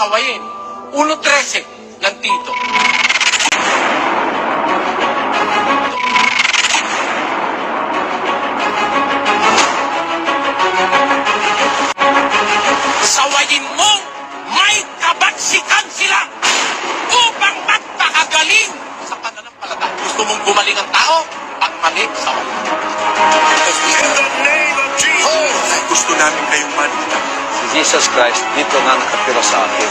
awayin. 1:13 ng Tito. Sawayin mong may kabatsikan sila upang magpakagaling sa pananampalataya. Gusto mong gumaling ang tao? Pag mali, sawayin. In the name of Jesus. Ay, gusto namin kayong manita. Si Jesus Christ dito na nakatira sa akin.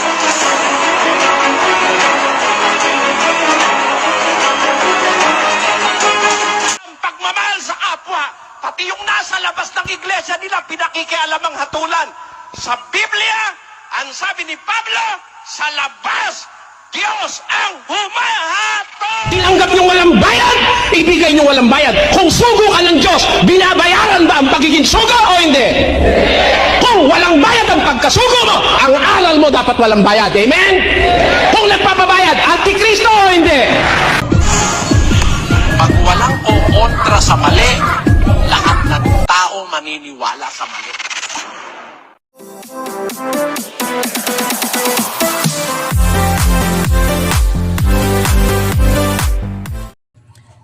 Ang pagmamahal sa kapwa, pati yung nasa labas ng iglesia nila, pinakikialam ang hatulan. Sa Biblia, ang sabi ni Pablo, sa labas, Diyos ang humahatol! Tinanggap yung walang bayad, ibigay yung walang bayad. Kung sugo ka ng Diyos, binabayaran ba ang pagiging sugo o hindi? Kung walang bayad ang pagkasugo mo, ang alal mo dapat walang bayad. Amen? Kung nagpapabayad, antikristo o hindi? Pag walang kontra sa mali, lahat ng tao maniniwala sa mali.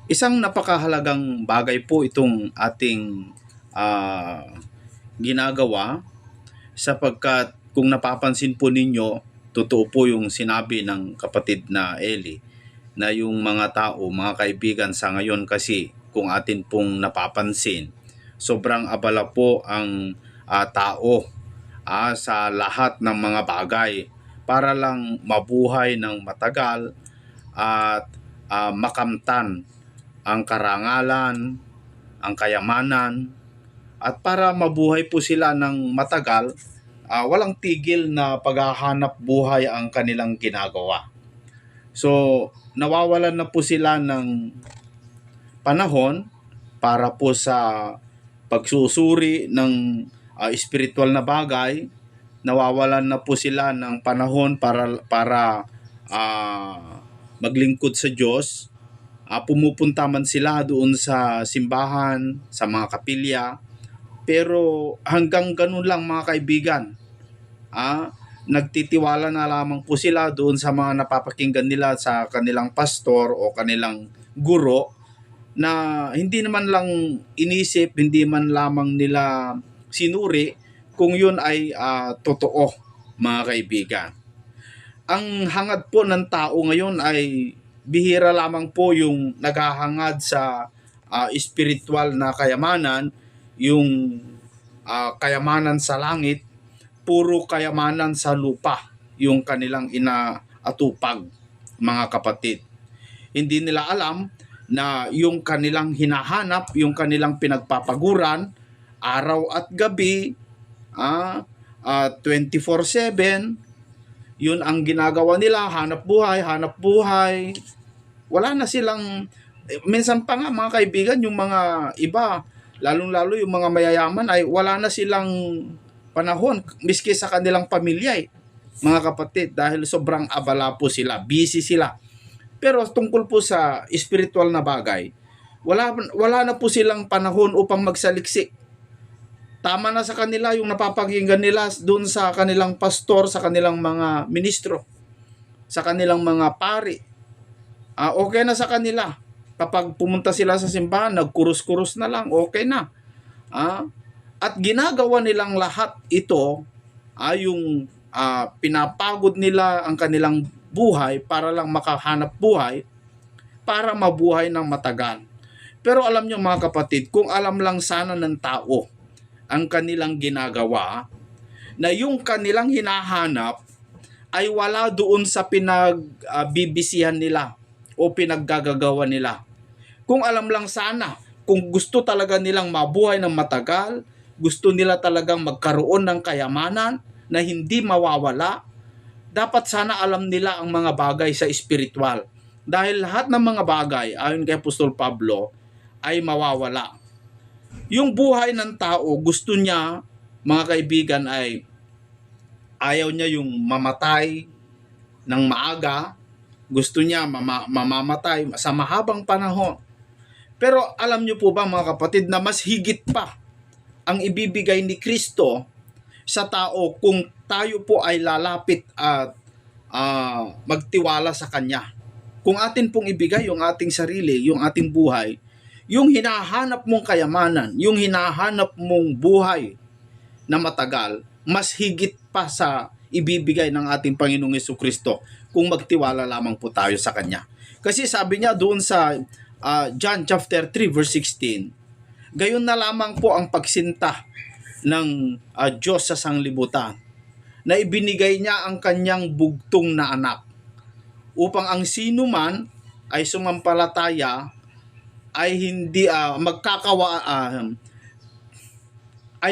Isang napakahalagang bagay po itong ating ginagawa, sapagkat kung napapansin po ninyo, totoo po yung sinabi ng kapatid na Eli, na yung mga tao, mga kaibigan sa ngayon kasi kung atin pong napapansin, sobrang abala po ang tao sa lahat ng mga bagay para lang mabuhay ng matagal at makamtan ang karangalan, ang kayamanan, at para mabuhay po sila ng matagal, walang tigil na paghahanap buhay ang kanilang ginagawa. So, nawawalan na po sila ng panahon para po sa pagsusuri ng espiritual na bagay. Nawawalan na po sila ng panahon para maglingkod sa Diyos. Pumupunta man sila doon sa simbahan, sa mga kapilya, pero hanggang ganun lang mga kaibigan. Nagtitiwala na lamang po sila doon sa mga napapakinggan nila sa kanilang pastor o kanilang guro, na hindi naman lang inisip, hindi man lamang nila sinuri kung yun ay totoo mga kaibigan. Ang hangad po ng tao ngayon ay bihira lamang po yung naghahangad sa espiritual na kayamanan, yung kayamanan sa langit. Puro kayamanan sa lupa yung kanilang inaatupag, mga kapatid. Hindi nila alam na yung kanilang hinahanap, yung kanilang pinagpapaguran, araw at gabi, 24/7, yun ang ginagawa nila, hanap buhay. Wala na silang, minsan pa nga mga kaibigan, yung mga iba, lalong-lalo yung mga mayayaman, ay wala na silang panahon, miski sa kanilang pamilya mga kapatid, dahil sobrang abala po sila, busy sila. Pero tungkol po sa spiritual na bagay, wala na po silang panahon upang magsaliksik. Tama na sa kanila yung napapakinggan nila doon sa kanilang pastor, sa kanilang mga ministro, sa kanilang mga pari. Okay na sa kanila. Kapag pumunta sila sa simbahan, nagkurus-kurus na lang, okay na. At ginagawa nilang lahat ito, yung pinapagod nila ang kanilang buhay para lang makahanap buhay, para mabuhay ng matagal. Pero alam nyo mga kapatid, kung alam lang sana ng tao ang kanilang ginagawa, na yung kanilang hinahanap ay wala doon sa pinagbibisihan nila o pinaggagawa nila. Kung alam lang sana, kung gusto talaga nilang mabuhay ng matagal, gusto nila talagang magkaroon ng kayamanan na hindi mawawala, dapat sana alam nila ang mga bagay sa espiritual. Dahil lahat ng mga bagay, ayon kay Apostol Pablo, ay mawawala. Yung buhay ng tao, gusto niya, mga kaibigan, ay ayaw niya yung mamatay ng maaga. Gusto niya mamamatay sa mahabang panahon. Pero alam niyo po ba mga kapatid, na mas higit pa ang ibibigay ni Kristo sa tao kung tayo po ay lalapit at magtiwala sa Kanya. Kung atin pong ibigay yung ating sarili, yung ating buhay, yung hinahanap mong kayamanan, yung hinahanap mong buhay na matagal, mas higit pa sa ibibigay ng ating Panginoong Jesucristo kung magtiwala lamang po tayo sa Kanya. Kasi sabi niya doon sa John chapter 3 verse 16, gayon na lamang po ang pagsinta ng Diyos sa sanglibutan, na ibinigay niya ang kanyang bugtong na anak, upang ang sino man ay sumampalataya ay hindi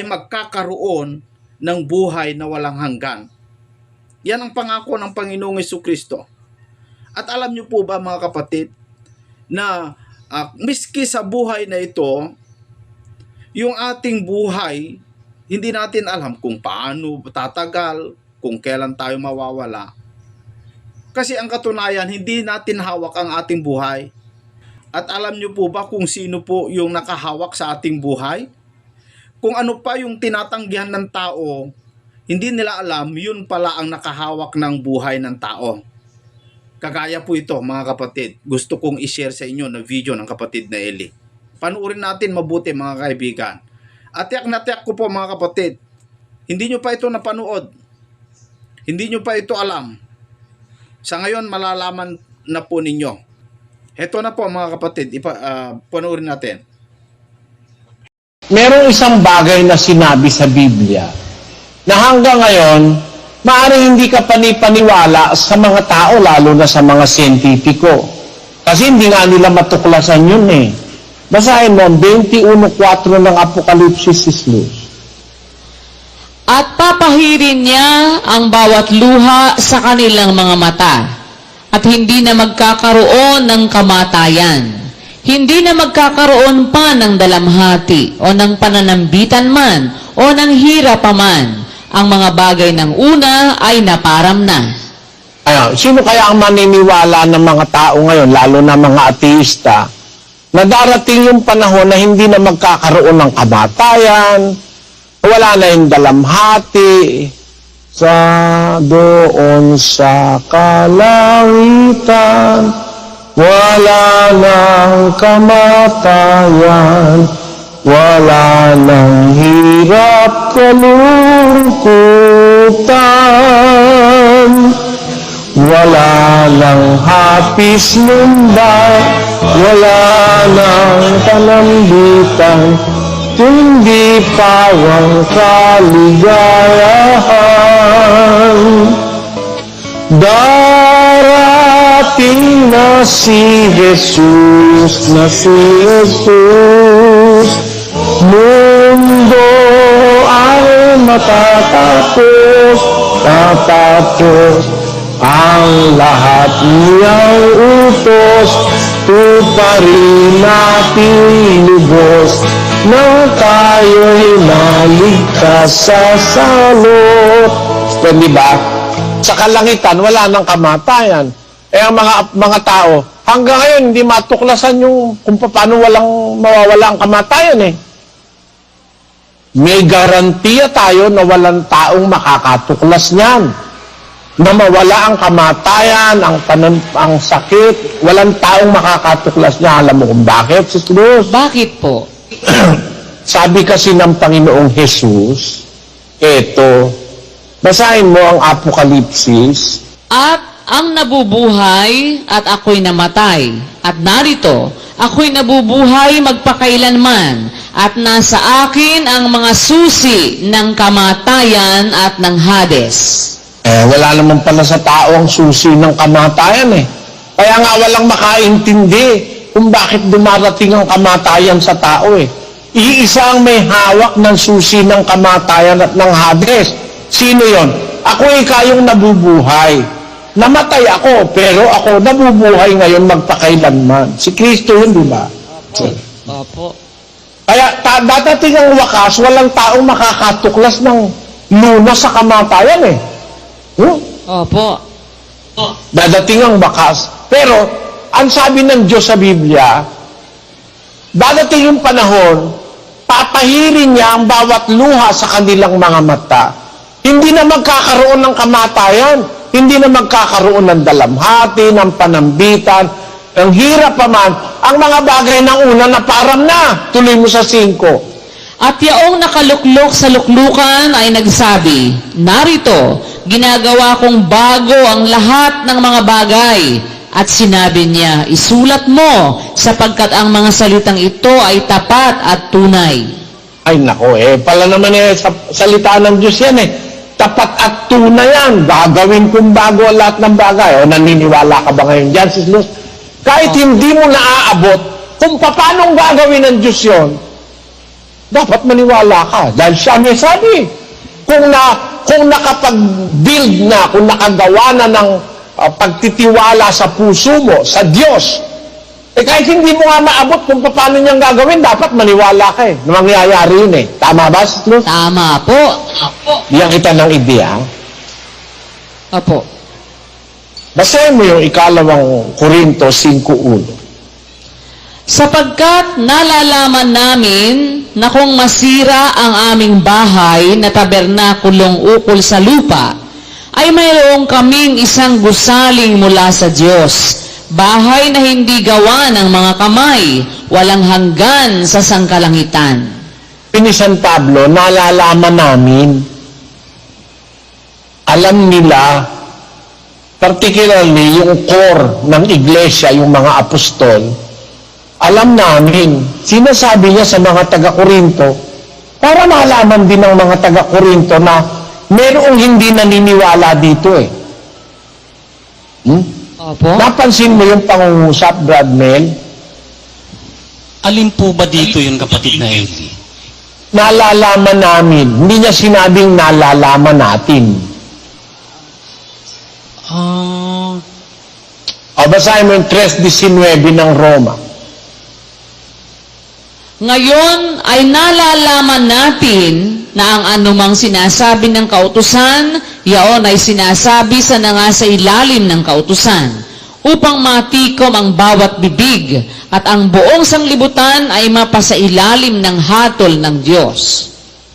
magkakaroon ng buhay na walang hanggan. Yan ang pangako ng Panginoong Jesucristo. At alam niyo po ba mga kapatid, na miski sa buhay na ito, yung ating buhay, hindi natin alam kung paano tatagal, kung kailan tayo mawawala. Kasi ang katunayan, hindi natin hawak ang ating buhay. At alam niyo po ba kung sino po yung nakahawak sa ating buhay? Kung ano pa yung tinatanggihan ng tao, hindi nila alam, yun pala ang nakahawak ng buhay ng tao. Kagaya po ito mga kapatid, gusto kong i-share sa inyo na video ng kapatid na Eli. Panuorin natin mabuti mga kaibigan. At tiyak na tiyak ko po mga kapatid, hindi nyo pa ito napanood. Hindi nyo pa ito alam. Sa ngayon malalaman na po ninyo. Ito na po mga kapatid, panoorin natin. Merong isang bagay na sinabi sa Biblia na hanggang ngayon, maaaring hindi ka panipaniwala sa mga tao, lalo na sa mga siyentipiko. Kasi hindi nga nila matuklasan yun eh. Basahin mo, 21:4 ng Apokalipsis, Luz. At papahirin niya ang bawat luha sa kanilang mga mata, at hindi na magkakaroon ng kamatayan. Hindi na magkakaroon pa ng dalamhati, o ng pananambitan man, o ng hirap pa man. Ang mga bagay ng una ay naparam na. Ayun, sino kaya ang maniniwala ng mga tao ngayon, lalo na mga ateista, na darating yung panahon na hindi na magkakaroon ng kamatayan, wala na yung dalamhati, sa doon sa kalangitan, wala nang kamatayan, wala nang hirap kalungkutan, wala nang hapis lumbay, wala nang panambitan, kundi pawang kaligayahan. Darating na si Jesus, mundo ay matatapos, ang lahat niyang utos, tuparin natin lubos, nang tayo'y maligtas sa salot. Pwede ba? Sa kalangitan, wala nang kamatayan. Ang mga tao, hanggang ngayon, hindi matuklasan yung kung paano mawawala ang kamatayan eh. May garantiya tayo na walang taong makakatuklas niyan. Na mawala ang kamatayan, ang sakit, walang taong makakatuklas niya. Alam mo kung bakit, Sis Luz? Bakit po? Sabi kasi ng Panginoong Jesus, eto, basahin mo ang Apokalipsis. At ang nabubuhay at ako'y namatay. At narito, ako'y nabubuhay magpakailanman. At nasa akin ang mga susi ng kamatayan at ng Hades. Wala naman pala sa tao ang susi ng kamatayan eh. Kaya nga walang makaintindi kung bakit dumarating ang kamatayan sa tao eh. Iisa ang may hawak ng susi ng kamatayan at ng Hades. Sino yon? Ako kayong nabubuhay. Namatay ako, pero ako nabubuhay ngayon magpakailanman. Si Kristo yun, di ba? Opo. Kaya dadating ang wakas, walang taong makakatuklas ng lunas sa kamatayan eh. Opo. Dadating ang wakas. Pero, ang sabi ng Diyos sa Biblia, dadating yung panahon, papahirin niya ang bawat luha sa kanilang mga mata. Hindi na magkakaroon ng kamatayan. hindi na magkakaroon ng dalamhati, ng panambitan, ng hirap pa man, ang mga bagay ng una na param na. Tuloy mo sa 5. At yaong nakaluklok sa luklukan ay nagsabi, narito, ginagawa kong bago ang lahat ng mga bagay. At sinabi niya, isulat mo, sapagkat ang mga salitang ito ay tapat at tunay. Ay nako, pala naman sa salita ng Diyos yan tapat at tunay yan. Gagawin kong bago ang lahat ng bagay. O naniniwala ka ba ngayon dyan, Sis Luz? Kahit hindi mo naaabot, kung paano gagawin ng Diyos yon, dapat maniwala ka. Dahil siya may sabi, kung nakapag-build na, kung nakagawa na ng pagtitiwala sa puso mo, sa Diyos, kahit hindi mo nga maabot kung paano niyang gagawin, dapat maniwala ka na mangyayari yun Tama ba, Sis Luz? Tama po. Bigyan kita ng ideya. Opo. Basahin mo yung 2 Korinto 5:1. Sapagkat nalalaman namin na kung masira ang aming bahay na tabernakulong ukol sa lupa, ay mayroong kaming isang gusaling mula sa Diyos, bahay na hindi gawa ng mga kamay, walang hanggan sa sangkalangitan. Ni San Pablo, nalalaman namin, alam nila, particularly yung core ng iglesia, yung mga apostol, alam namin, sinasabi niya sa mga taga-Korinto, para malaman din ng mga taga-Korinto na merong hindi naniniwala dito Opo. Napansin mo yung pangungusap, Brad Mel? Alin po ba dito yung kapatid na Eli? Nalalaman namin. Hindi niya sinabing nalalaman natin. O basahin mo yung 3:19 ng Roma. Ngayon ay nalalaman natin na ang anumang sinasabi ng kautusan, yaon ay sinasabi sa nangasa ilalim ng kautusan, upang matikom ang bawat bibig at ang buong sanglibutan ay mapasailalim ng hatol ng Diyos.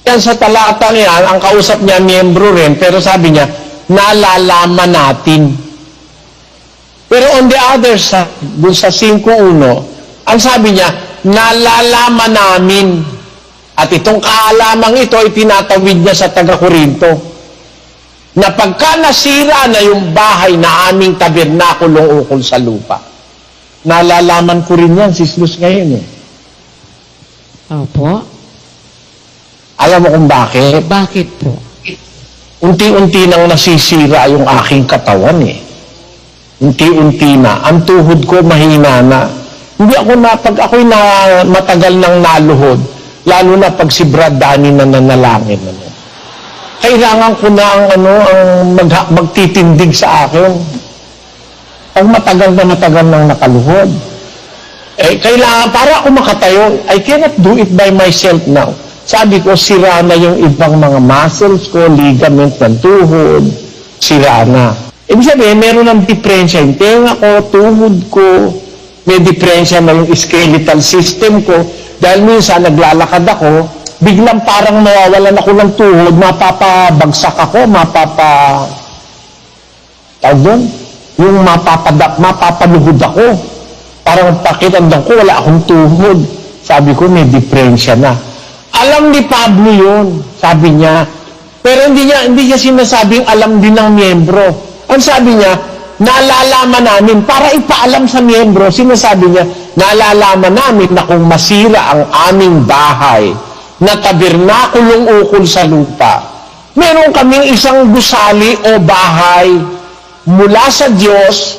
Yan sa talatang yan, ang kausap niya miyembro rin, pero sabi niya, nalalaman natin. Pero on the other side, dun sa 5:1, ang sabi niya, nalalaman namin. At itong kaalamang ito ay tinatawid niya sa taga-Korinto. Na pagka nasira na yung bahay na aming tabernakulong ukol sa lupa, nalalaman ko rin yan, Sis Luz, ngayon Opo. Alam mo kung bakit? Bakit po? Unti-unti nang nasisira yung aking katawan Unti-unti na. Ang tuhod ko mahina na. Hindi ako pag ako'y matagal nang naluhod, lalo na pag si Brad Danny na nanalangin. Kailangan ko na ang magtitindig sa akin. Pag matagal nang nakaluhod. Kailangan, para ako makatayo, I cannot do it by myself now. Sabi ko, sira na yung ibang mga muscles ko, ligament ng tuhod, sira na. Ibig sabihin, meron ng diferensya. Yung tenga ko, tuhod ko, may diferensya na yung skeletal system ko. Dahil minsan, naglalakad ako, biglang parang nawawalan ako ng tuhod, mapapabagsak ako, tawag doon? Yung mapapaluhod ako. Parang pakitandang ko, wala akong tuhod. Sabi ko, may diferensya na. Alam ni Pablo yun, sabi niya. Pero hindi niya sinasabing alam din ng miyembro. Ang sabi niya, nalalaman namin, para ipaalam sa miyembro, sinasabi niya, nalalaman namin na kung masira ang aming bahay na tabernakulong ukol sa lupa, meron kaming isang gusali o bahay mula sa Diyos,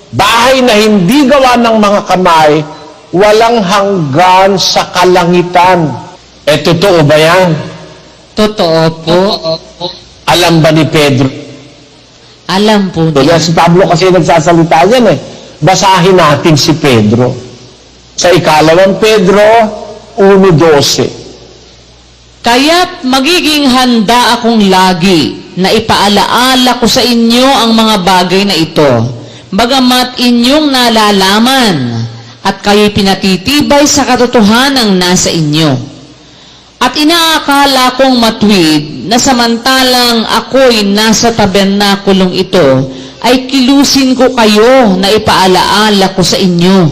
bahay na hindi gawa ng mga kamay, walang hanggan sa kalangitan. Totoo ba yan? Totoo po. Alam ba ni Pedro? Alam po Kaya niya. si Pablo kasi nagsasalita yan Basahin natin si Pedro. Sa 2 Pedro 1:12. Kaya't magiging handa akong lagi na ipaalaala ko sa inyo ang mga bagay na ito, bagamat inyong nalalaman at kayo'y pinatitibay sa katotohanang nasa inyo. At inaakala kong matwid na samantalang ako'y nasa tabernakulong ito, ay kilusin ko kayo na ipaalaala ko sa inyo.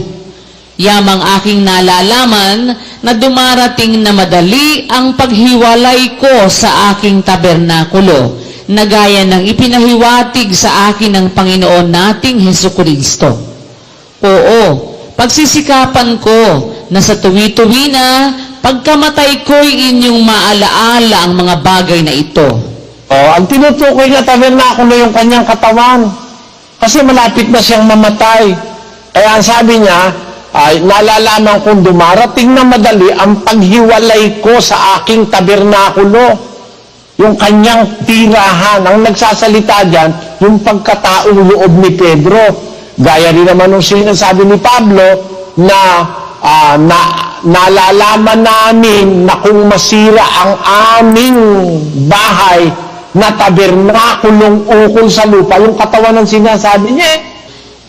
Yamang aking nalalaman na dumarating na madali ang paghiwalay ko sa aking tabernakulo, na gaya ng ipinahiwatig sa akin ng Panginoon nating Hesukristo. Oo, pagsisikapan ko na sa tuwi-tuwi na pagkamatay ko'y inyong maalaala ang mga bagay na ito. Ang tinutukoy na tabernakulo yung kanyang katawan. Kasi malapit na siyang mamatay. Kaya ang sabi niya, ay nalalaman kong dumarating na madali ang paghiwalay ko sa aking tabernakulo. Yung kanyang tirahan. Ang nagsasalita dyan, yung pagkataong loob ni Pedro. Gaya rin naman nung sinasabi ni Pablo na nalalaman namin na kung masira ang aming bahay na tabernakulong ukol sa lupa, yung katawan ng sinasabi niya,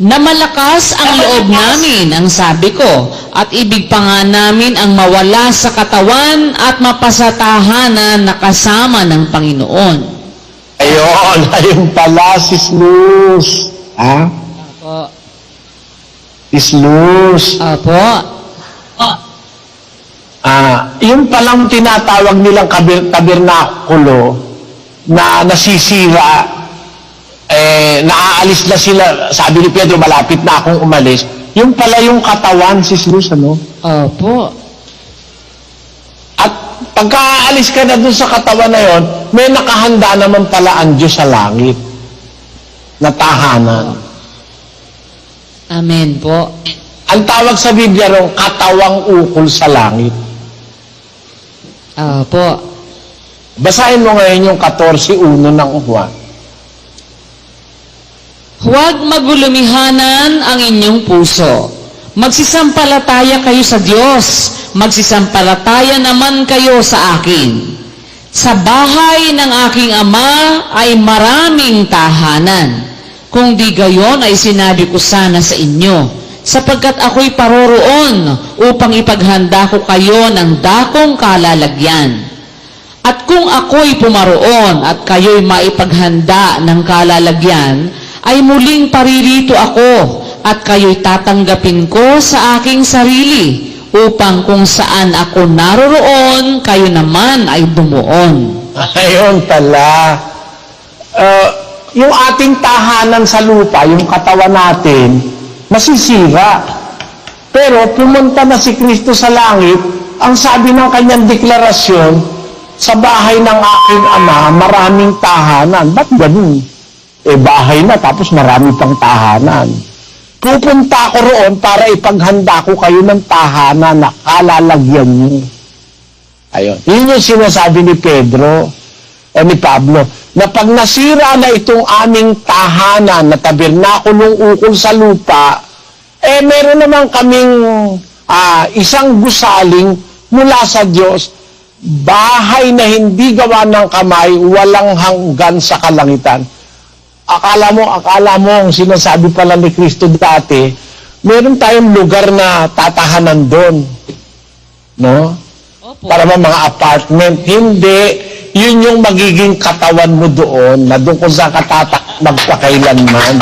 Na malakas ang loob namin, ang sabi ko, at ibig pa nga namin ang mawala sa katawan at mapasatahanan na kasama ng Panginoon. ayun pala, Sis Luz. Ha? Opo. Sis Luz. Opo. Yung palang tinatawag nilang tabernakulo na nasisira, naaalis na sila, sabi ni Pedro, malapit na akong umalis. Yung pala yung katawan, Sis Luz, ano? Opo. At pagka-aalis ka na dun sa katawan na yon, may nakahanda naman pala ang Diyos sa langit na tahanan. Amen po. Ang tawag sa Biblia ron, katawang ukol sa langit. Opo. Basahin mo ngayon yung 14:1 ng Juan. Huwag magulumihanan ang inyong puso. Magsisampalataya kayo sa Diyos. Magsisampalataya naman kayo sa akin. Sa bahay ng aking Ama ay maraming tahanan. Kung di gayon ay sinabi ko sana sa inyo, sapagkat ako'y paroroon upang ipaghanda ko kayo ng dakong kalalagyan. At kung ako'y pumaroon at kayo'y maipaghanda ng kalalagyan, ay muling paririto ako at kayo'y tatanggapin ko sa aking sarili, upang kung saan ako naroroon, kayo naman ay dumuon. Ayun pala. Yung ating tahanan sa lupa, yung katawan natin, masisira. Pero pumunta na si Kristo sa langit, ang sabi ng kanyang deklarasyon, sa bahay ng aking Ama, maraming tahanan. Ba't ganun? Bahay na, tapos marami pang tahanan. Pupunta ako roon para ipaghanda ko kayo ng tahanan na kalalagyan niyo. Ayun. Yun yung sinasabi ni Pedro o ni Pablo, na pag nasira na itong aming tahanan na tabernakulong ukol sa lupa, meron naman kaming isang gusaling mula sa Diyos, bahay na hindi gawa ng kamay, walang hanggan sa kalangitan. Akala mo, ang sinasabi pala ni Kristo dati, meron tayong lugar na tatahanan doon. No? Opo. Para mga apartment. Hindi. Yun yung magiging katawan mo doon, na doon kung saan magpakailanman.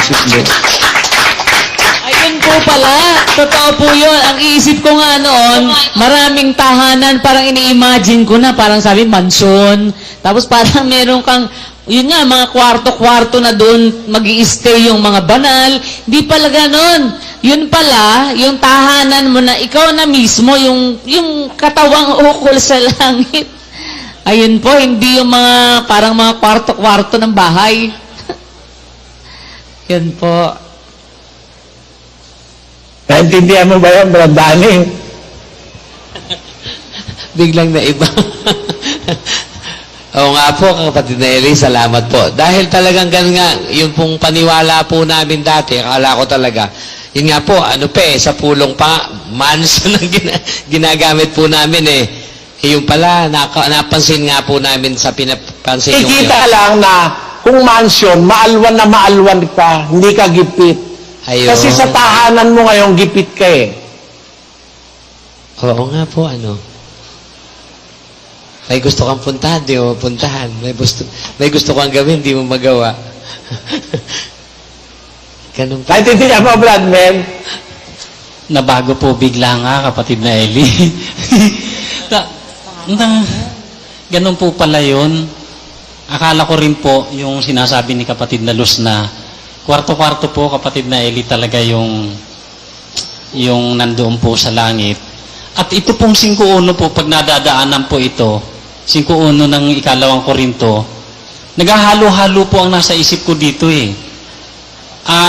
Ayun po pala, totoo po yun. Ang iisip ko nga noon, maraming tahanan, parang ini-imagine ko na, parang sabi, mansyon. Tapos parang meron kang, yun nga, mga kwarto-kwarto na doon mag-i-stay yung mga banal. Di pala ganon. Yun pala, yung tahanan mo na, ikaw na mismo, yung katawang ukol sa langit. Ayun po, hindi yung mga, parang mga kwarto-kwarto ng bahay. Yun po. Naintindihan mo ba yan, Brad Danny? Biglang naiba. Oo nga po, kapatid na Eli, salamat po. Dahil talagang ganun nga, yung pong paniwala po namin dati, akala ko talaga, yun nga po, sa pulong pa, mansion ang ginagamit po namin yung pala, napansin nga po namin sa pinapansin yung... Ikita lang na kung mansion, maalwan na maalwan ka, hindi ka gipit. Ayun. Kasi sa tahanan mo ngayon, gipit ka Oo nga po, May gusto kang puntahan, di mo puntahan. May gusto kang gawin, di mo magawa. Ganun pa. Naintindihan mo, Brad, men? Nabago po bigla nga, kapatid na Eli. Ganun po pala yun. Akala ko rin po yung sinasabi ni kapatid na Luz na kwarto-kwarto po, kapatid na Eli, talaga yung nandoon po sa langit. At ito pong 5:1 po, pag nadadaanan po ito, 5:1 ng ikalawang Korinto, naghahalo-halo po ang nasa isip ko dito eh.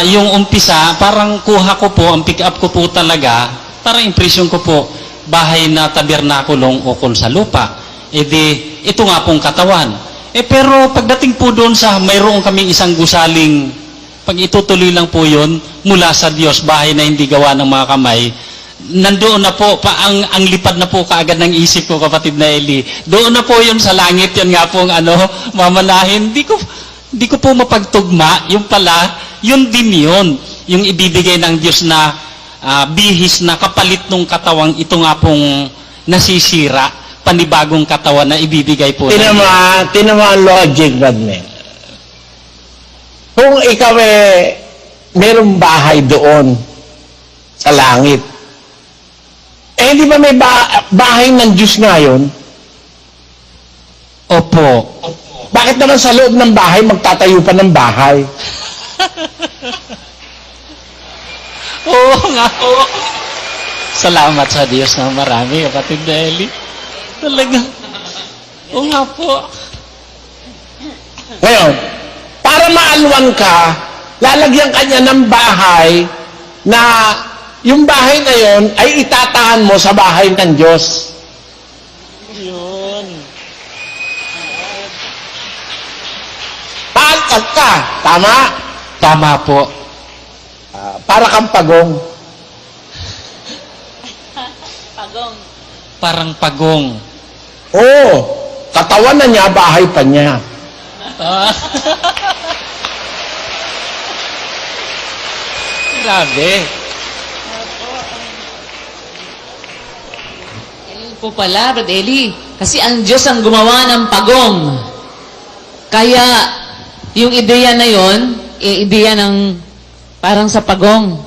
Yung umpisa, parang kuha ko po, ang pick up ko po talaga, parang impression ko po, bahay na tabernakulong ukol sa lupa. E di, ito nga pong katawan. Pero pagdating po doon sa mayroon kaming isang gusaling, pag itutuloy lang po yun, mula sa Diyos, bahay na hindi gawa ng mga kamay, nandoon na po, ang lipad na po kaagad ng isip ko, kapatid na Eli. Doon na po yun sa langit, yan nga pong mamanahin. Di ko po mapagtugma, yung pala, yun din yun. Yung ibibigay ng Diyos na bihis na kapalit ng katawang ito nga pong nasisira, panibagong katawan na ibibigay po. Tinan mo ang logic, Badman. Kung ikaw merong bahay doon sa langit, di ba may bahay ng Diyos ngayon? Opo. Bakit naman sa loob ng bahay, magtatayo pa ng bahay? Oo nga. Oo. Salamat sa Diyos na marami, kapatid na Eli. Talaga. Oo nga po. Ngayon, para maalwan ka, lalagyan ka niya ng bahay na yung bahay na yon ay itatahan mo sa bahay ng Diyos. Yun. Paalkat ka, tama? Tama po. Para kang pagong. Parang pagong. Oo, katawan na niya, bahay pa niya. Grabe. Ganun po pala, Brad Eli. Kasi ang Diyos ang gumawa ng pagong. Kaya, yung ideya na yon, ideya ng parang sa pagong.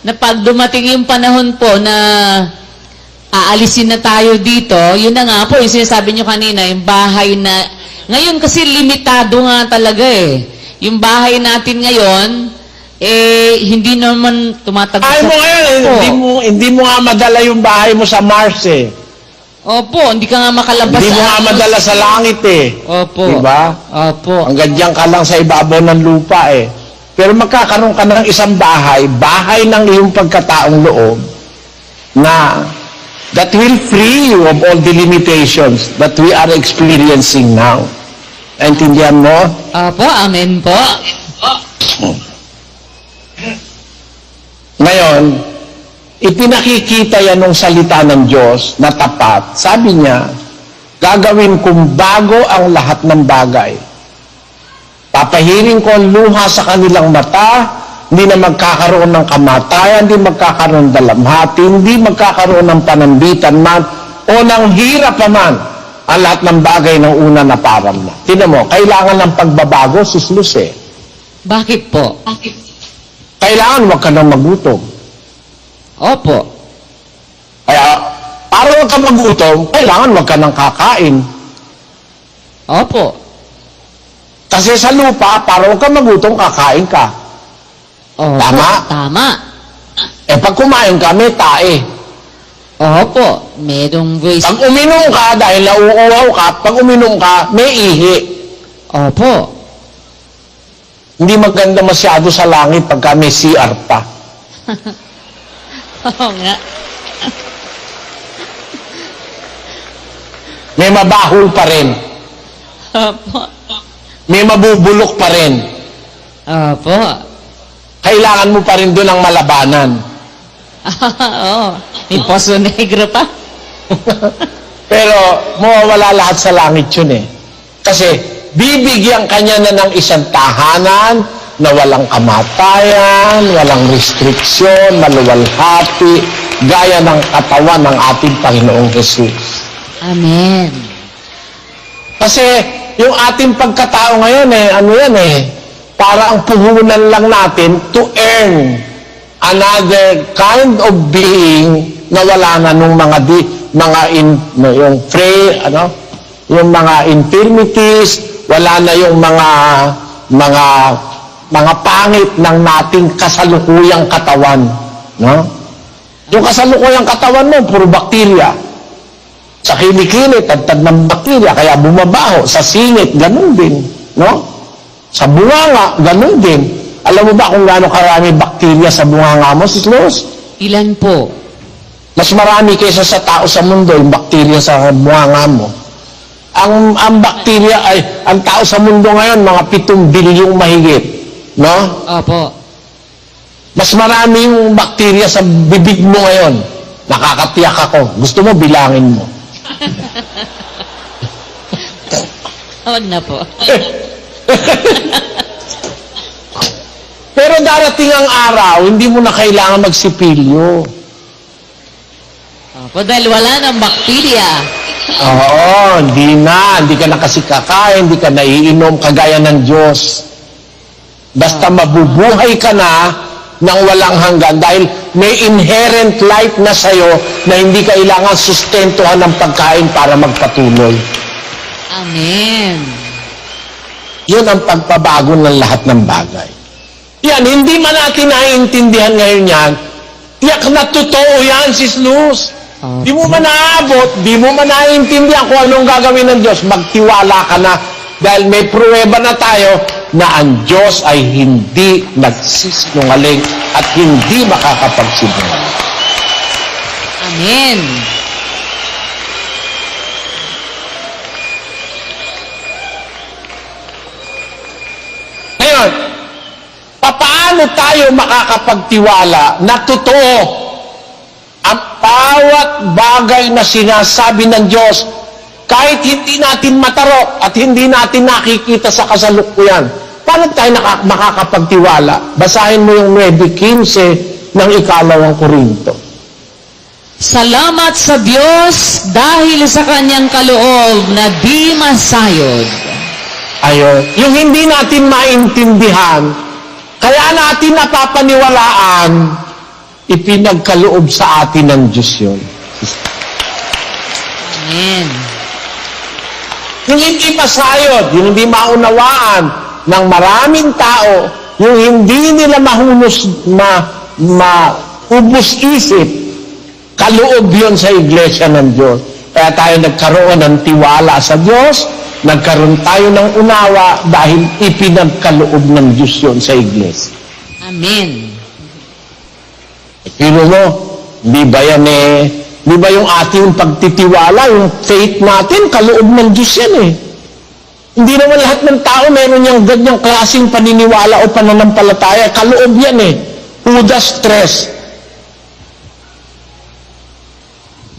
Na pag dumating yung panahon po na aalisin na tayo dito, yun na nga po, yung sinasabi nyo kanina, yung bahay na, ngayon kasi limitado nga talaga eh. Yung bahay natin ngayon, hindi naman tumatagos Ay mo ngayon, hindi mo nga madala yung bahay mo sa Mars eh. Opo, hindi ka nga makalabas. Hindi mo nga madala sa langit eh. Opo. Diba? Opo. Hanggang diyan ka lang sa ibabaw ng lupa eh. Pero magkakaroon ka ng isang bahay ng iyong pagkataong loob, na that will free you of all the limitations that we are experiencing now. Naintindihan mo? Opo, amen po. Ngayon, ipinakikita yan ng salita ng Diyos na tapat. Sabi niya, gagawin kong bago ang lahat ng bagay. Papahirin ko ang luha sa kanilang mata, hindi na magkakaroon ng kamatayan, hindi magkakaroon ng dalamhati, hindi magkakaroon ng panambitan man, o ng hirap pa man, ang lahat ng bagay ng una na parang na. Tingnan mo, kailangan ng pagbabago, sislus eh. Bakit po? Kailangan huwag ka nang magutom. Opo. Kaya, para huwag ka magutom, kailangan huwag ka nang kakain. Opo. Kasi sa lupa, para huwag ka magutom, kakain ka. Opo. Tama? Tama. Pag kumain ka, may tae. Opo. Merong waste. Pag uminom ka, dahil nauuhaw ka, pag uminom ka, may ihi. Opo. Hindi maganda masyado sa langit pagka may CR pa. Oo nga. May mabahol pa rin. Opo. May mabubulok pa rin. Opo. Kailangan mo pa rin doon ang malabanan. Oo. May Poso Negro pa. Pero mawawala lahat sa langit yun eh. Kasi bibigyan kanya na ng isang tahanan na walang kamatayan, walang restriksyon, maluwalhati, gaya ng katawan ng ating Panginoong Jesus. Amen. Kasi yung ating pagkatao ngayon ano yan para ang puhunan lang natin to earn another kind of being na wala na nung yung yung mga infirmities, wala na yung mga pangit ng nating kasalukuyang katawan, no? Yung kasalukuyang katawan mo, puro bakterya. Sa kilikili, tagtag ng bakterya, kaya bumabaho. Sa singit, ganun din. No? Sa bunganga, ganun din. Alam mo ba kung gaano karami bakterya sa bunganga mo, Sis Luz? Ilan po? Mas marami kaysa sa tao sa mundo, yung bakterya sa bunganga mo. Ang bakterya ang tao sa mundo ngayon, mga 7 bilyong mahigit. No? Opo. Mas marami yung bakterya sa bibig mo ngayon. Nakakatiyak ako. Gusto mo, bilangin mo. Huwag na po. Pero darating ang araw, hindi mo na kailangan magsipilyo. Opo, dahil wala ng bakterya. Oo, hindi na. Hindi ka na kasi kakain, hindi ka naiinom kagaya ng Diyos. Basta mabubuhay ka na ng walang hanggan dahil may inherent life na sa'yo na hindi kailangan sustentuhan ng pagkain para magpatuloy. Amen. Yun ang pagpabago ng lahat ng bagay. Yan, hindi man natin naiintindihan ngayon yan, tiyak na totoo yan, Sis Luz. Di mo man naabot, di mo man naiintindihan kung anong gagawin ng Diyos, magtiwala ka na dahil may pruweba na tayo na ang Diyos ay hindi nagsisinungaling at hindi makakapagsinungaling. Amen. Ngayon, paano tayo makakapagtiwala na totoo ang bawat bagay na sinasabi ng Diyos kahit hindi natin matarok at hindi natin nakikita sa kasalukuyan? Paano tayo makakapagtiwala? Basahin mo yung 9:15 ng 2 Korinto. Salamat sa Diyos dahil sa kanyang kaloob na di masayod. Ayun. Yung hindi natin maintindihan, kaya natin napapaniwalaan, ipinagkaloob sa atin ng Diyos yun. Amen. Yung hindi masayod, yung hindi maunawaan ng maraming tao, yung hindi nila maubos isip, kaloob yun sa iglesia ng Diyos. Kaya tayo nagkaroon ng tiwala sa Diyos, nagkaroon tayo ng unawa dahil ipinagkaloob ng Diyos yun sa iglesia. Amen. Pero mo, di ba yan di ba yung ating pagtitiwala, yung faith natin, kaloob ng Diyos yan Hindi naman lahat ng tao meron yung ganyang klaseng paniniwala o pananampalataya. Kaloob yan Judas 3.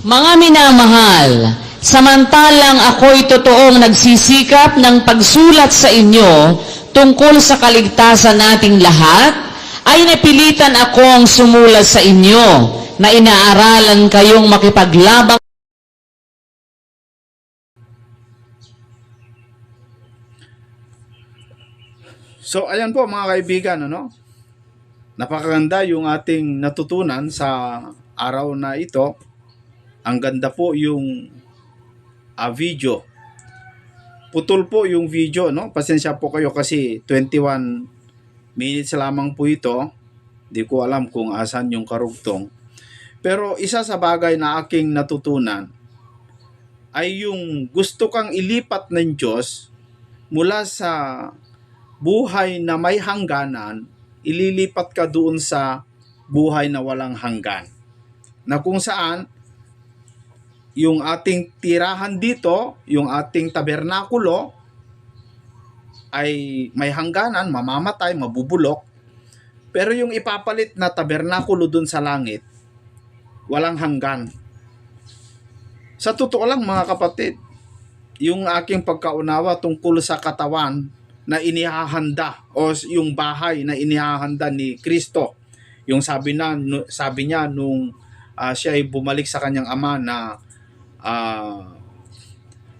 Mga minamahal, samantalang ako'y totoong nagsisikap ng pagsulat sa inyo tungkol sa kaligtasan nating lahat, ay napilitan akong sumulat sa inyo na inaaralan kayong makipaglabang. So, ayan po mga kaibigan, napakaganda yung ating natutunan sa araw na ito. Ang ganda po yung video. Putol po yung video, Pasensya po kayo kasi 21 minutes lamang po ito. Di ko alam kung asan yung karugtong. Pero isa sa bagay na aking natutunan ay yung gusto kang ilipat ng Diyos mula sa buhay na may hangganan, ililipat ka doon sa buhay na walang hanggan. Na kung saan yung ating tirahan dito, yung ating tabernakulo ay may hangganan, mamamatay, mabubulok. Pero yung ipapalit na tabernakulo dun sa langit, walang hanggan. Sa totoo lang mga kapatid, yung aking pagkaunawa tungkol sa katawan na inihahanda o yung bahay na inihahanda ni Kristo, yung sabi niya nung siya ay bumalik sa kanyang ama na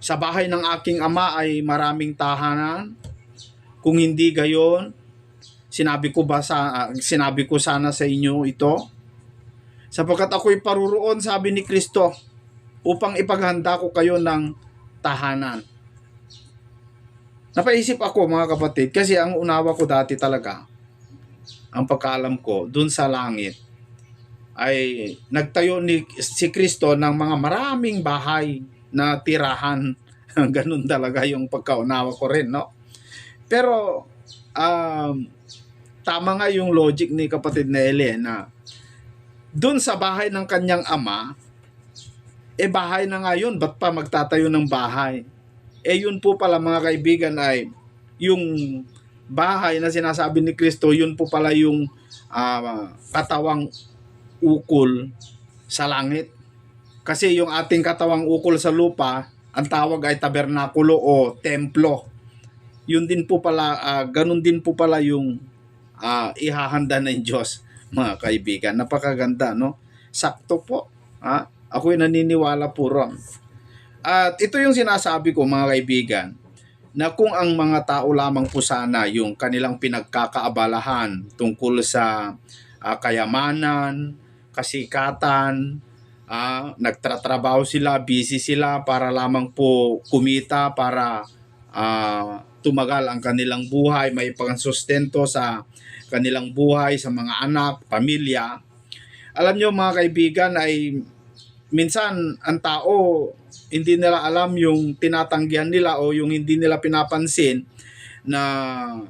Sa bahay ng aking ama ay maraming tahanan. Kung hindi gayon, sinabi ko sana sa inyo ito. Sapagkat ako'y paruroon, sabi ni Kristo, upang ipaghanda ko kayo ng tahanan. Napaisip ako mga kapatid, kasi ang unawa ko dati talaga, ang pagkaalam ko, dun sa langit, ay nagtayo si Kristo ng mga maraming bahay na tirahan. Ganun talaga yung pagkaunawa ko rin, no? Pero, tama nga yung logic ni kapatid na Elena, dun sa bahay ng kanyang ama, bahay na nga yun, ba't pa magtatayo ng bahay? Yun po pala mga kaibigan ay, yung bahay na sinasabi ni Kristo, yun po pala yung katawang ukol sa langit. Kasi yung ating katawang ukol sa lupa, ang tawag ay tabernakulo o templo. Yun din po pala, ganun din po pala yung ihahanda ng Diyos, mga kaibigan. Napakaganda, no? Sakto po. Ako'y naniniwala po ron. At ito yung sinasabi ko, mga kaibigan, na kung ang mga tao lamang po sana yung kanilang pinagkakaabalahan tungkol sa kayamanan, kasikatan, nagtatrabaho sila, busy sila para lamang po kumita, para tumagal ang kanilang buhay, may pangsustento sa kanilang buhay, sa mga anak, pamilya. Alam nyo mga kaibigan ay minsan ang tao hindi nila alam yung tinatanggihan nila o yung hindi nila pinapansin na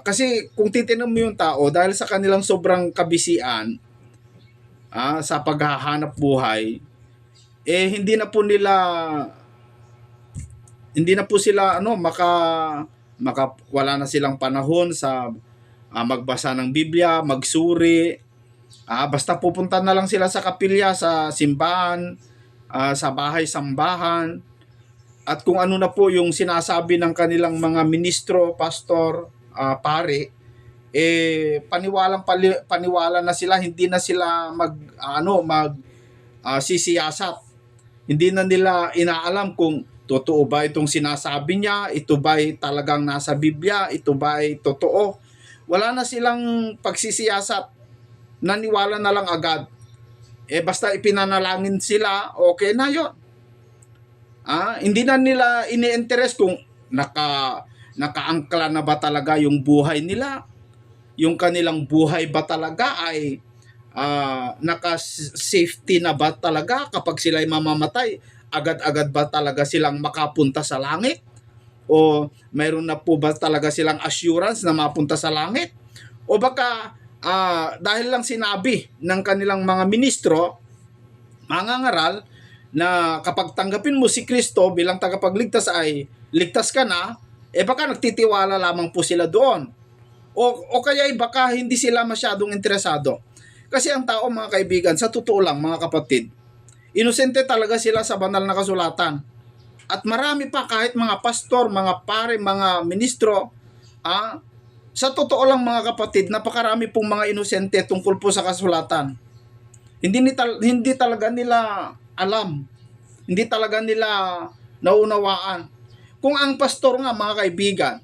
kasi kung titingnan mo yung tao dahil sa kanilang sobrang kabisian sa paghahanap buhay, hindi na po sila wala na silang panahon sa magbasa ng Biblia, magsuri, basta pupunta na lang sila sa kapilya, sa simbahan, sa bahay-sambahan, at kung ano na po yung sinasabi ng kanilang mga ministro, pastor, pare, paniwala na sila, hindi na sila sisiyasat. Hindi na nila inaalam kung totoo ba itong sinasabi niya, ito ba ay talagang nasa Biblia, ito ba ay totoo. Wala na silang pagsisiyasat, naniwala na lang agad. Basta ipinanalangin sila, okay na yun. Hindi na nila ini-interest kung nakaangkla na ba talaga yung buhay nila. Yung kanilang buhay ba talaga ay naka-safety na ba talaga kapag sila'y mamamatay? Agad-agad ba talaga silang makapunta sa langit? O mayroon na po ba talaga silang assurance na mapunta sa langit? O baka dahil lang sinabi ng kanilang mga ministro, mga ngaral, na kapag tanggapin mo si Kristo bilang tagapagligtas ay ligtas ka na, baka nagtitiwala lamang po sila doon. O kaya baka hindi sila masyadong interesado. Kasi ang tao mga kaibigan, sa totoo lang mga kapatid, inosente talaga sila sa banal na kasulatan. At marami pa kahit mga pastor, mga pare, mga ministro, sa totoo lang mga kapatid, napakarami pong mga inosente tungkol po sa kasulatan. Hindi talaga nila alam. Hindi talaga nila naunawaan. Kung ang pastor nga mga kaibigan,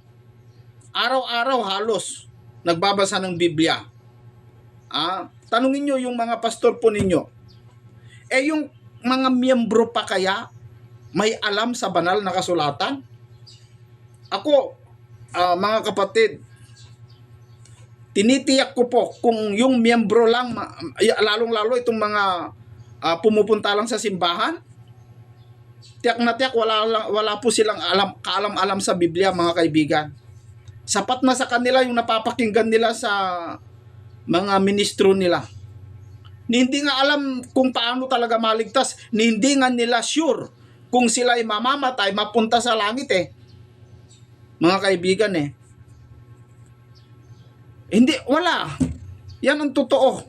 araw-araw halos nagbabasa ng Biblia. Tanungin nyo yung mga pastor po ninyo. Yung mga miyembro pa kaya may alam sa banal na kasulatan? Ako, mga kapatid, tinitiyak ko po kung yung miyembro lang, lalong-lalo itong mga pumupunta lang sa simbahan, tiyak na tiyak wala po silang kaalam-alam sa Biblia mga kaibigan. Sapat na sa kanila yung napapakinggan nila sa mga ministro nila. Hindi nga alam kung paano talaga maligtas, hindi nga nila sure kung sila ay mamamatay, mapunta sa langit mga kaibigan Hindi, wala. Yan ang totoo.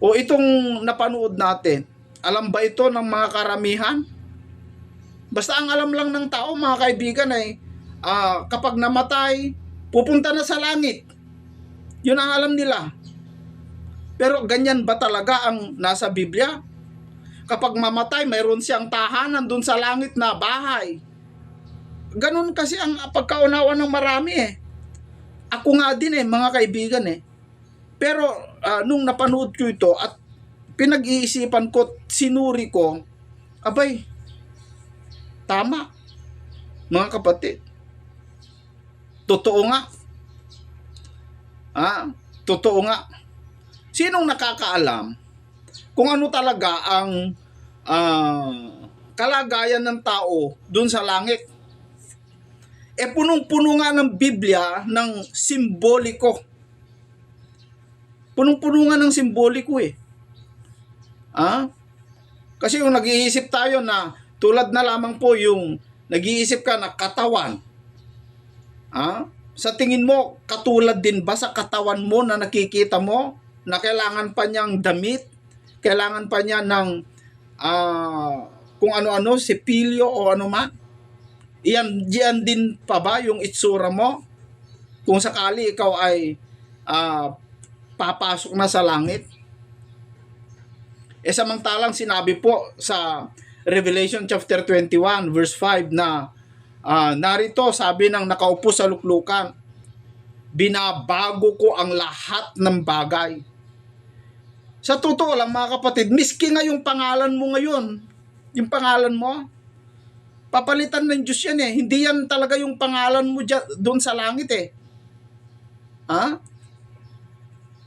O itong napanood natin, alam ba ito ng mga karamihan? Basta ang alam lang ng tao, mga kaibigan, kapag namatay, pupunta na sa langit. Yun ang alam nila. Pero ganyan ba talaga ang nasa Biblia? kapag mamatay, mayroon siyang tahanan dun sa langit na bahay. Ganun kasi ang pagkaunawa ng marami eh. Ako nga din eh, mga kaibigan eh. Pero nung napanood ko ito at pinag-iisipan ko, sinuri ko, abay, tama, mga kapatid. Totoo nga. Totoo nga. Sinong nakakaalam kung ano talaga ang kalagayan ng tao dun sa langit? Punong-puno nga ng Biblia ng simboliko. Punong-puno nga ng simboliko eh. Kasi yung nag-iisip tayo na tulad na lamang po yung nag-iisip ka na katawan. Sa tingin mo, katulad din ba sa katawan mo na nakikita mo na kailangan pa niyang damit, kailangan pa niya ng kung ano-ano, sipilyo o ano man? Iyan din pa ba yung itsura mo? Kung sakali ikaw ay papasok na sa langit? Samantalang sinabi po sa Revelation chapter 21 verse 5 na narito, sabi ng nakaupo sa luklukan, binabago ko ang lahat ng bagay. Sa totoo lang mga kapatid, miski nga yung pangalan mo ngayon, yung pangalan mo, papalitan ng Diyos yan eh. Hindi yan talaga yung pangalan mo doon sa langit eh.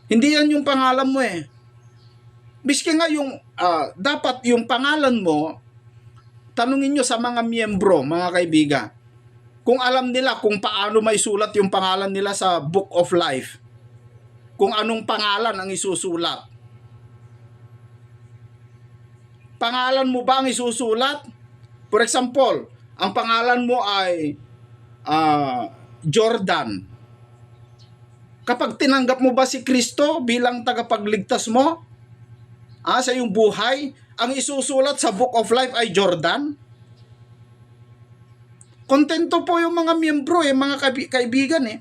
Hindi yan yung pangalan mo eh. Miski nga yung, dapat yung pangalan mo, tanungin nyo sa mga miyembro, mga kaibigan, kung alam nila kung paano may sulat yung pangalan nila sa Book of Life. Kung anong pangalan ang isusulat. Pangalan mo ba ang isusulat? For example, ang pangalan mo ay Jordan. Kapag tinanggap mo ba si Kristo bilang tagapagligtas mo sa iyong buhay, ang isusulat sa Book of Life ay Jordan? Kontento po yung mga miyembro mga kaibigan eh.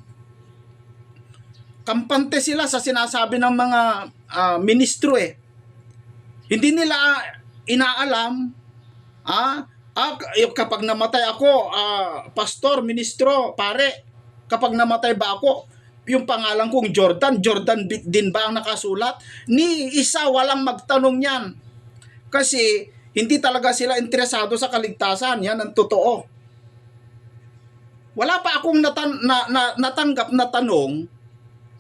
Kampante sila sa sinasabi ng mga ministro eh. Hindi nila inaalam kapag namatay ako, pastor, ministro, pare, kapag namatay ba ako, yung pangalan kong Jordan din ba ang nakasulat? Ni isa walang magtanong yan. Kasi hindi talaga sila interesado sa kaligtasan. Yan ang totoo. Wala pa akong natanggap na tanong,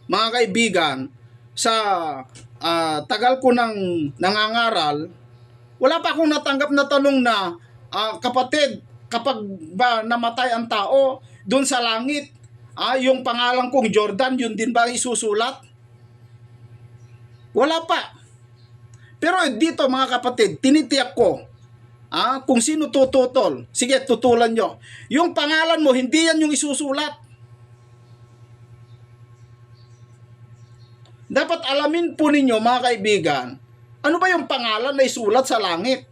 mga kaibigan, sa tagal ko nang nangangaral, wala pa akong natanggap na tanong na, kapatid, kapag ba namatay ang tao, doon sa langit, yung pangalan kong Jordan, yun din ba isusulat? Wala pa. Pero dito mga kapatid, tinitiyak ko, kung sino tututol, sige tutulan nyo, yung pangalan mo, hindi yan yung isusulat. Dapat alamin po ninyo mga kaibigan, ano ba yung pangalan na isulat sa langit?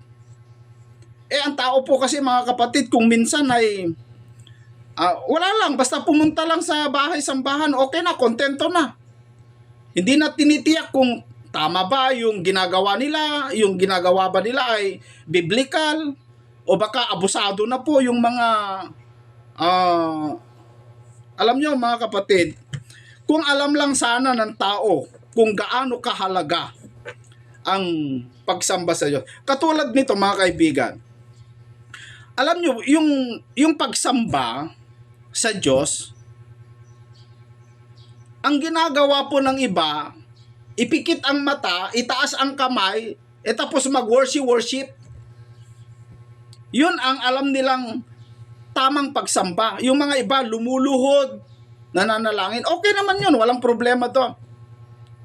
Ang tao po kasi mga kapatid, kung minsan ay wala lang, basta pumunta lang sa bahay-sambahan, okay na, kontento na. Hindi na tinitiyak kung tama ba yung ginagawa nila, yung ginagawa ba nila ay biblical, o baka abusado na po yung mga, alam nyo mga kapatid, kung alam lang sana ng tao kung gaano kahalaga ang pagsamba sa Diyos. Katulad nito mga kaibigan, alam nyo, yung pagsamba sa Diyos, ang ginagawa po ng iba, ipikit ang mata, itaas ang kamay, tapos mag-worship. Yun ang alam nilang tamang pagsamba. Yung mga iba lumuluhod, nananalangin, okay naman yun, walang problema doon.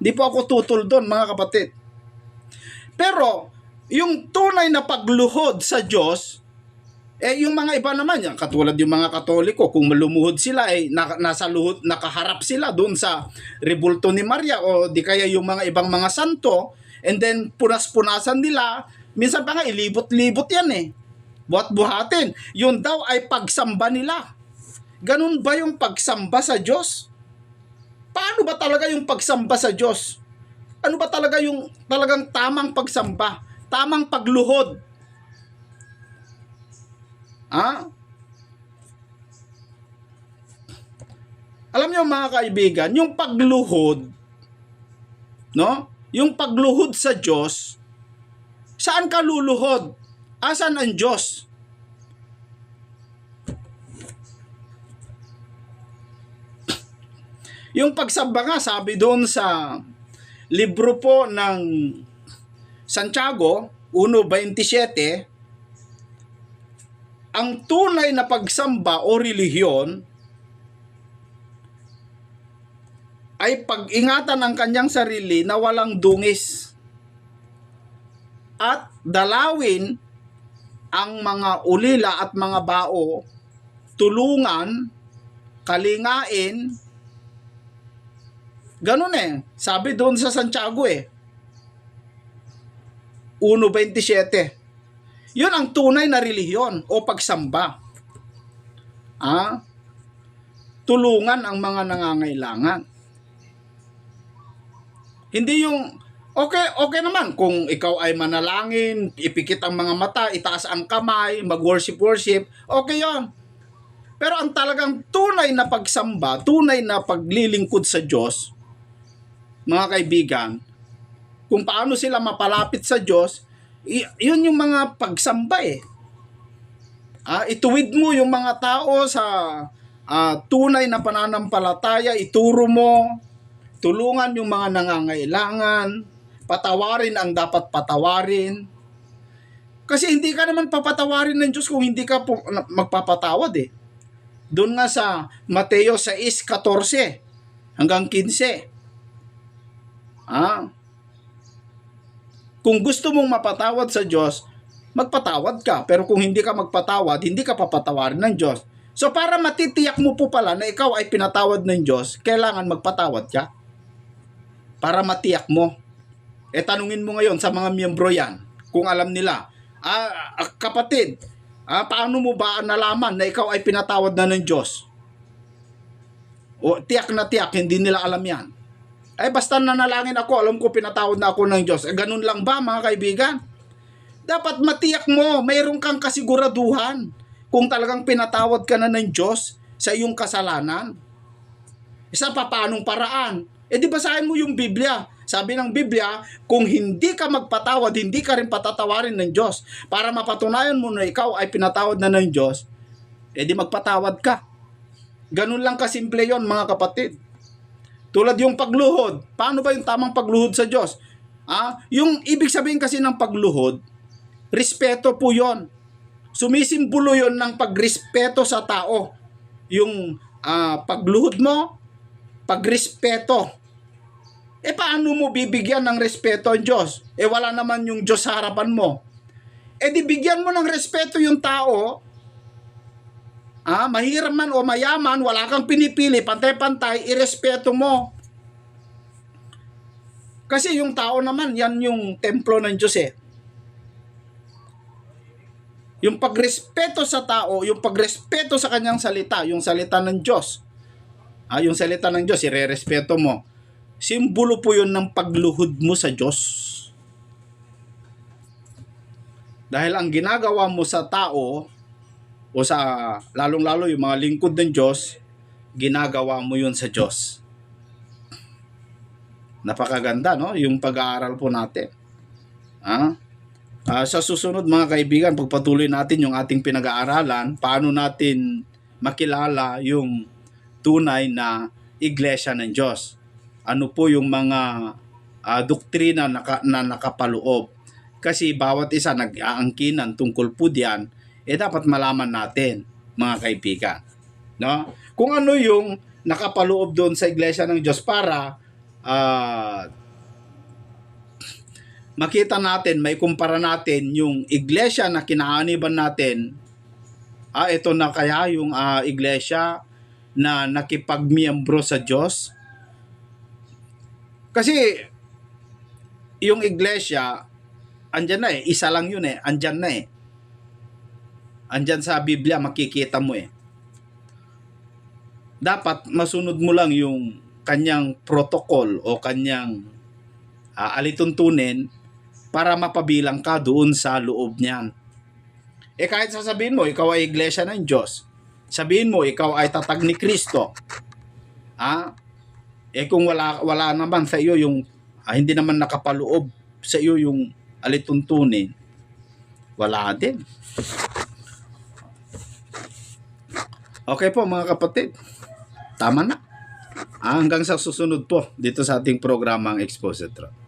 Di po ako tutol doon mga kapatid. Pero yung tunay na pagluhod sa Diyos, yung mga iba naman yan, katulad yung mga Katoliko, kung malumuhod sila, nasa luhod, nakaharap sila doon sa rebulto ni Maria, o di kaya yung mga ibang mga santo, and then punas-punasan nila, minsan pa nga ilibot-libot yan buhat-buhatin. Yun daw ay pagsamba nila. Ganun ba yung pagsamba sa Diyos? Paano ba talaga yung pagsamba sa Diyos? Ano ba talaga yung talagang tamang pagsamba? Tamang pagluhod. Alam niyo mga kaibigan, yung pagluhod, no? Yung pagluhod sa Diyos, saan ka luluhod? Asan ang Diyos? Yung pagsamba nga, sabi doon sa libro po ng Santiago 1:27, ang tunay na pagsamba o relihiyon ay pag-ingatan ang kanyang sarili na walang dungis at dalawin ang mga ulila at mga bao, tulungan, kalingain. Ganun sabi doon sa Santiago 1:27. Yun ang tunay na relihiyon o pagsamba. Tulungan ang mga nangangailangan. Hindi yung okay naman kung ikaw ay manalangin, ipikit ang mga mata, itaas ang kamay, mag-worship, okay yon. Pero ang talagang tunay na pagsamba, tunay na paglilingkod sa Diyos, mga kaibigan, kung paano sila mapalapit sa Diyos, yun yung mga pagsamba ituwid mo yung mga tao sa tunay na pananampalataya, ituro mo, tulungan yung mga nangangailangan, patawarin ang dapat patawarin. Kasi hindi ka naman papatawarin ng Diyos kung hindi ka magpapatawad Doon nga sa Mateo 6:14 hanggang 15. Kung gusto mong mapatawad sa Diyos, magpatawad ka. Pero kung hindi ka magpatawad, hindi ka papatawarin ng Diyos. So para matitiyak mo po pala na ikaw ay pinatawad ng Diyos, kailangan magpatawad ka. Para matiyak mo. Tanungin mo ngayon sa mga miyembro yan, kung alam nila. Kapatid, paano mo ba nalaman na ikaw ay pinatawad na ng Diyos? O tiyak na tiyak, hindi nila alam yan. Basta nanalangin ako, alam ko pinatawad na ako ng Diyos. Ganun lang ba mga kaibigan? Dapat matiyak mo, mayroon kang kasiguraduhan kung talagang pinatawad ka na ng Diyos sa iyong kasalanan. Sa paanong paraan? Di basahin mo yung Biblia. Sabi ng Biblia, kung hindi ka magpatawad, hindi ka rin patatawarin ng Diyos. Para mapatunayan mo na ikaw ay pinatawad na ng Diyos, di magpatawad ka. Ganun lang kasimple yon mga kapatid. Tulad yung pagluhod. Paano ba yung tamang pagluhod sa Diyos? Yung ibig sabihin kasi ng pagluhod, respeto po yon. Sumisimbolo yon ng pagrespeto sa tao. Yung pagluhod mo, pagrespeto. Paano mo bibigyan ng respeto ang Diyos? Wala naman yung Diyos sa harapan mo. Di bigyan mo ng respeto yung tao. Mahirap man o mayaman, wala kang pinipili, pantay-pantay, irespeto mo. Kasi yung tao naman, yan yung templo ng Diyos Yung pagrespeto sa tao, yung pagrespeto sa kanyang salita, yung salita ng Diyos. Yung salita ng Diyos, irerespeto mo. Simbolo po yun ng pagluhod mo sa Diyos. Dahil ang ginagawa mo sa tao, o sa lalong-lalo yung mga lingkod ng Diyos, ginagawa mo yun sa Diyos. Napakaganda, no? Yung pag-aaral po natin. Sa susunod mga kaibigan, pagpatuloy natin yung ating pinag-aaralan, paano natin makilala yung tunay na iglesia ng Diyos. Ano po yung mga doktrina na nakapaloob. Kasi bawat isa nag-aangkinan tungkol po diyan, dapat malaman natin, mga kaibigan. No? Kung ano yung nakapaloob doon sa iglesia ng Diyos para makita natin, may kumpara natin yung iglesia na kinaaniban natin. Ito na kaya yung iglesia na nakipagmiyembro sa Diyos. Kasi yung iglesia, andyan na isa lang yun andyan na andyan sa Biblia, makikita mo Dapat masunod mo lang yung kanyang protocol o kanyang alituntunin para mapabilang ka doon sa loob niyan. Kahit sasabihin mo, ikaw ay iglesia ng Diyos. Sabihin mo, ikaw ay tatag ni Kristo. Kung wala naman sa iyo yung, hindi naman nakapaloob sa iyo yung alituntunin, wala din. Okay po mga kapatid, tama na. Hanggang sa susunod po dito sa ating programang Expositor.